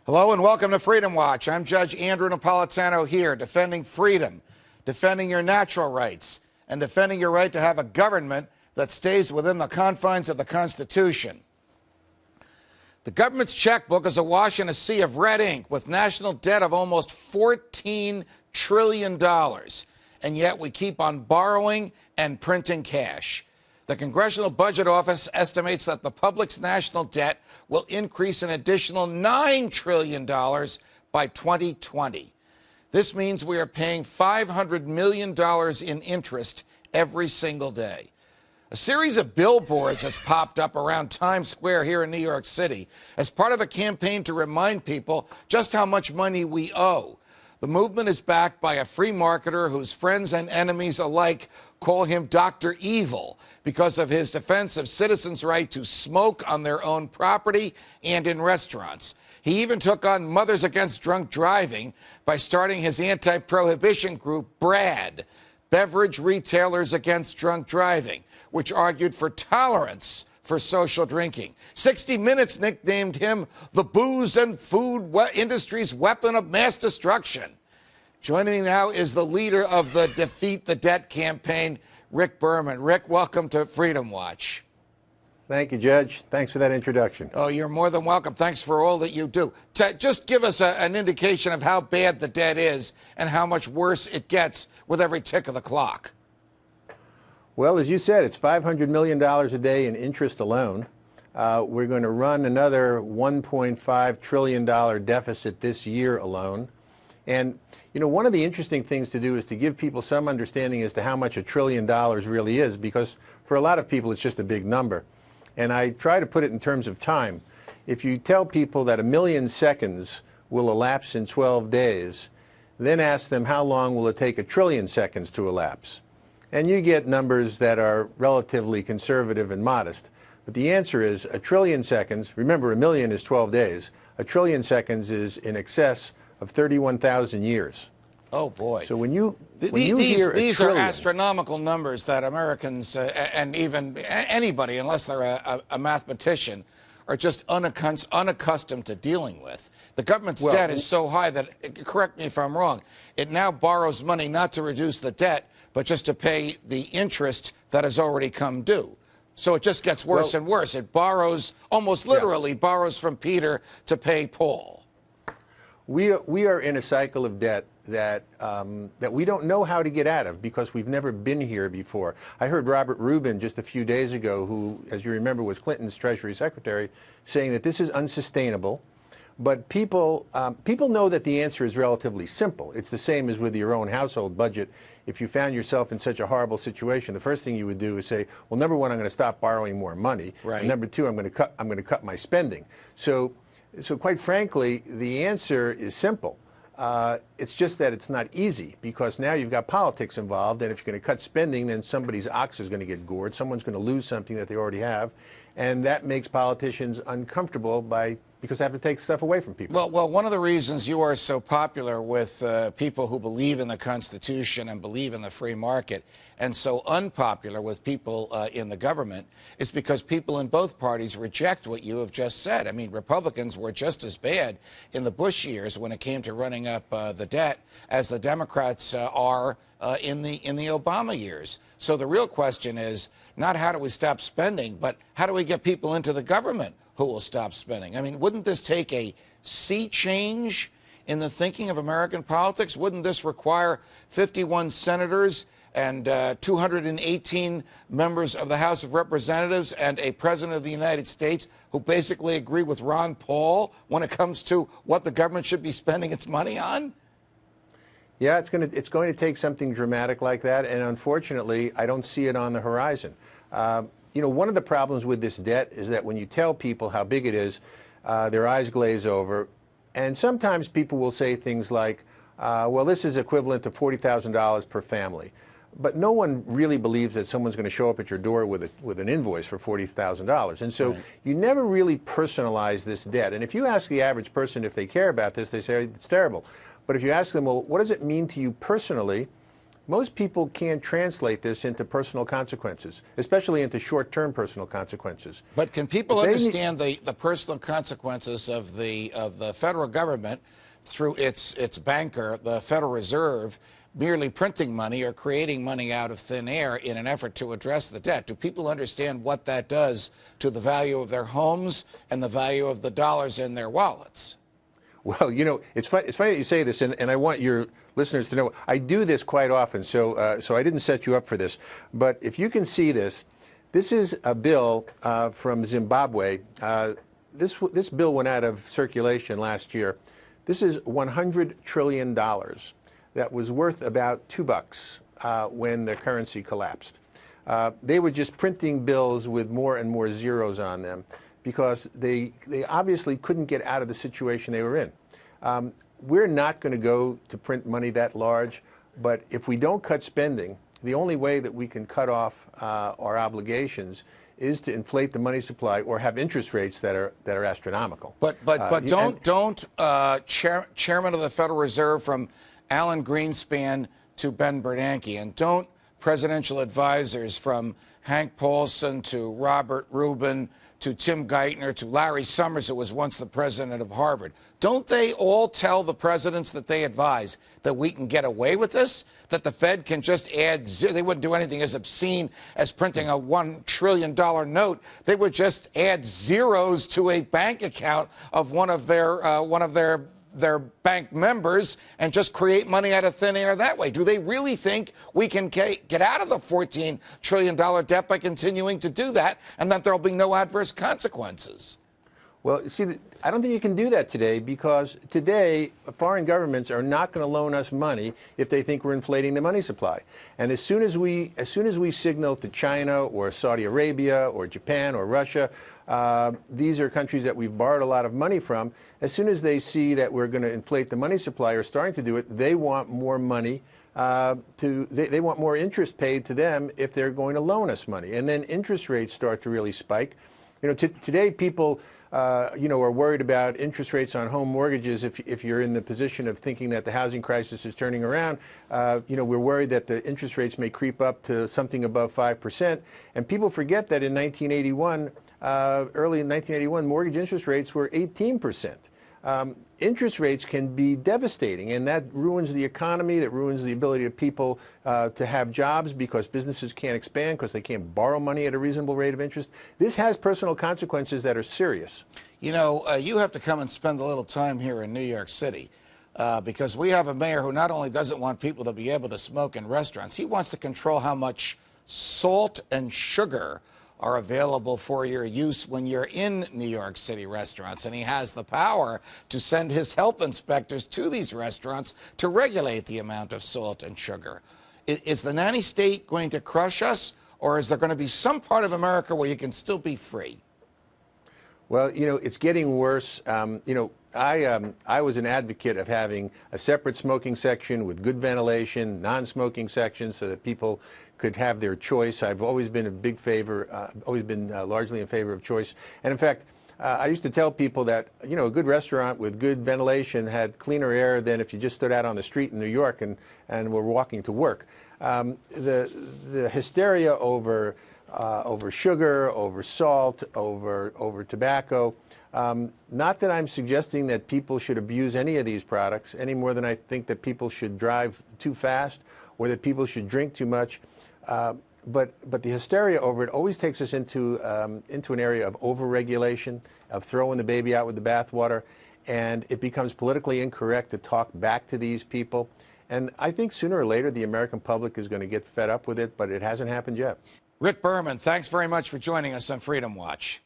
Hello and welcome to Freedom Watch. I'm Judge Andrew Napolitano here, defending freedom, defending your natural rights, and defending your right to have a government that stays within the confines of the Constitution. The government's checkbook is awash in a sea of red ink with national debt of almost $14 trillion. And yet we keep on borrowing and printing cash. The Congressional Budget Office estimates that the public's national debt will increase an additional $9 trillion by 2020. This means we are paying $500 million in interest every single day. A series of billboards has popped up around Times Square here in New York City as part of a campaign to remind people just how much money we owe. The movement is backed by a free marketer whose friends and enemies alike call him Dr. Evil because of his defense of citizens' right to smoke on their own property and in restaurants. He even took on Mothers Against Drunk Driving by starting his anti-prohibition group, BRAD, Beverage Retailers Against Drunk Driving, which argued for tolerance for social drinking. 60 Minutes nicknamed him the booze and food industry's weapon of mass destruction. Joining me now is the leader of the Defeat the Debt campaign, Rick Berman. Rick, welcome to Freedom Watch. Thank you, Judge. Thanks for that introduction. Oh, you're more than welcome. Thanks for all that you do. Just give us an indication of how bad the debt is and how much worse it gets with every tick of the clock. Well, as you said, it's $500 million a day in interest alone. We're going to run another $1.5 trillion deficit this year alone. And, you know, one of the interesting things to do is to give people some understanding as to how much $1 trillion really is, because for a lot of people it's just a big number. And I try to put it in terms of time. If you tell people that 1 million seconds will elapse in 12 days, then ask them how long will it take 1 trillion seconds to elapse. And you get numbers that are relatively conservative and modest. But the answer is 1 trillion seconds. Remember, 1 million is 12 days. 1 trillion seconds is in excess of 31,000 years. Oh, boy. So when you hear these trillion, are astronomical numbers that Americans and even anybody, unless they're a mathematician, are just unaccustomed to dealing with. The government's debt is so high that, correct me if I'm wrong, it now borrows money not to reduce the debt, but just to pay the interest that has already come due. So it just gets worse and worse. It borrows, almost literally borrows from Peter to pay Paul. We are in a cycle of debt that we don't know how to get out of because we've never been here before. I heard Robert Rubin just a few days ago, who, as you remember, was Clinton's Treasury Secretary, saying that this is unsustainable. But people know that the answer is relatively simple. It's the same as with your own household budget. If you found yourself in such a horrible situation, the first thing you would do is say, well, number one, I'm going to stop borrowing more money. Right. And number two, I'm going to cut my spending. So quite frankly, the answer is simple. It's just that it's not easy because now you've got politics involved, and if you're going to cut spending, then somebody's ox is going to get gored. Someone's going to lose something that they already have, and that makes politicians uncomfortable because they have to take stuff away from people. Well, one of the reasons you are so popular with people who believe in the Constitution and believe in the free market, and so unpopular with people in the government, is because people in both parties reject what you have just said. I mean, Republicans were just as bad in the Bush years when it came to running up the debt as the Democrats are in the Obama years. So the real question is not how do we stop spending, but how do we get people into the government who will stop spending? I mean, wouldn't this take a sea change in the thinking of American politics? Wouldn't this require 51 senators and 218 members of the House of Representatives and a president of the United States who basically agree with Ron Paul when it comes to what the government should be spending its money on? Yeah, it's going to take something dramatic like that, and unfortunately, I don't see it on the horizon. You know, one of the problems with this debt is that when you tell people how big it is, their eyes glaze over, and sometimes people will say things like, well, this is equivalent to $40,000 per family. But no one really believes that someone's going to show up at your door with an invoice for $40,000. And so you never really personalize this debt. And if you ask the average person if they care about this, they say it's terrible. But if you ask them, well, what does it mean to you personally? most people can't translate this into personal consequences, especially into short-term personal consequences. But can people But they understand the personal consequences of the federal government through its banker, the Federal Reserve, merely printing money or creating money out of thin air in an effort to address the debt? Do people understand what that does to the value of their homes and the value of the dollars in their wallets? Well, you know, it's funny that you say this, and I want your listeners to know I do this quite often, so so I didn't set you up for this. But if you can see this, this is a bill from Zimbabwe. This bill went out of circulation last year. This is $100 trillion that was worth about $2 when the currency collapsed. They were just printing bills with more and more zeros on them, because they obviously couldn't get out of the situation they were in. We're not going to go to print money that large, but if we don't cut spending, the only way that we can cut off our obligations is to inflate the money supply or have interest rates that are astronomical. But don't Chairman of the Federal Reserve from Alan Greenspan to Ben Bernanke, and don't presidential advisors from Hank Paulson to Robert Rubin to Tim Geithner to Larry Summers, who was once the president of Harvard, don't they all tell the presidents that they advise that we can get away with this, that the Fed can just add they wouldn't do anything as obscene as printing a $1 trillion note. They would just add zeros to a bank account of one of their bank members and just create money out of thin air that way? Do they really think we can get out of the $14 trillion debt by continuing to do that, and that there'll be no adverse consequences? Well, see, I don't think you can do that today, because today foreign governments are not going to loan us money if they think we're inflating the money supply. And as soon as we signal to China or Saudi Arabia or Japan or Russia, these are countries that we've borrowed a lot of money from. As soon as they see that we're going to inflate the money supply or starting to do it, they want more money. They want more interest paid to them if they're going to loan us money, and then interest rates start to really spike. You know, today people are worried about interest rates on home mortgages. If you're in the position of thinking that the housing crisis is turning around, we're worried that the interest rates may creep up to something above 5%. And people forget that in 1981, early in 1981, mortgage interest rates were 18%. Interest rates can be devastating, and that ruins the economy, that ruins the ability of people to have jobs, because businesses can't expand because they can't borrow money at a reasonable rate of interest. This has personal consequences that are serious. You know, you have to come and spend a little time here in New York City, because we have a mayor who not only doesn't want people to be able to smoke in restaurants, he wants to control how much salt and sugar are available for your use when you're in New York City restaurants. And he has the power to send his health inspectors to these restaurants to regulate the amount of salt and sugar. Is the nanny state going to crush us, or is there going to be some part of America where you can still be free? Well, you know, it's getting worse. I was an advocate of having a separate smoking section with good ventilation, non-smoking sections, so that people could have their choice. I've always been a big favor, always been largely in favor of choice. And in fact, I used to tell people that, you know, a good restaurant with good ventilation had cleaner air than if you just stood out on the street in New York and were walking to work. The hysteria over sugar, over salt, over tobacco. Not that I'm suggesting that people should abuse any of these products any more than I think that people should drive too fast or that people should drink too much. But the hysteria over it always takes us into an area of overregulation, of throwing the baby out with the bathwater, and it becomes politically incorrect to talk back to these people. And I think sooner or later the American public is going to get fed up with it, but it hasn't happened yet. Rick Berman, thanks very much for joining us on Freedom Watch.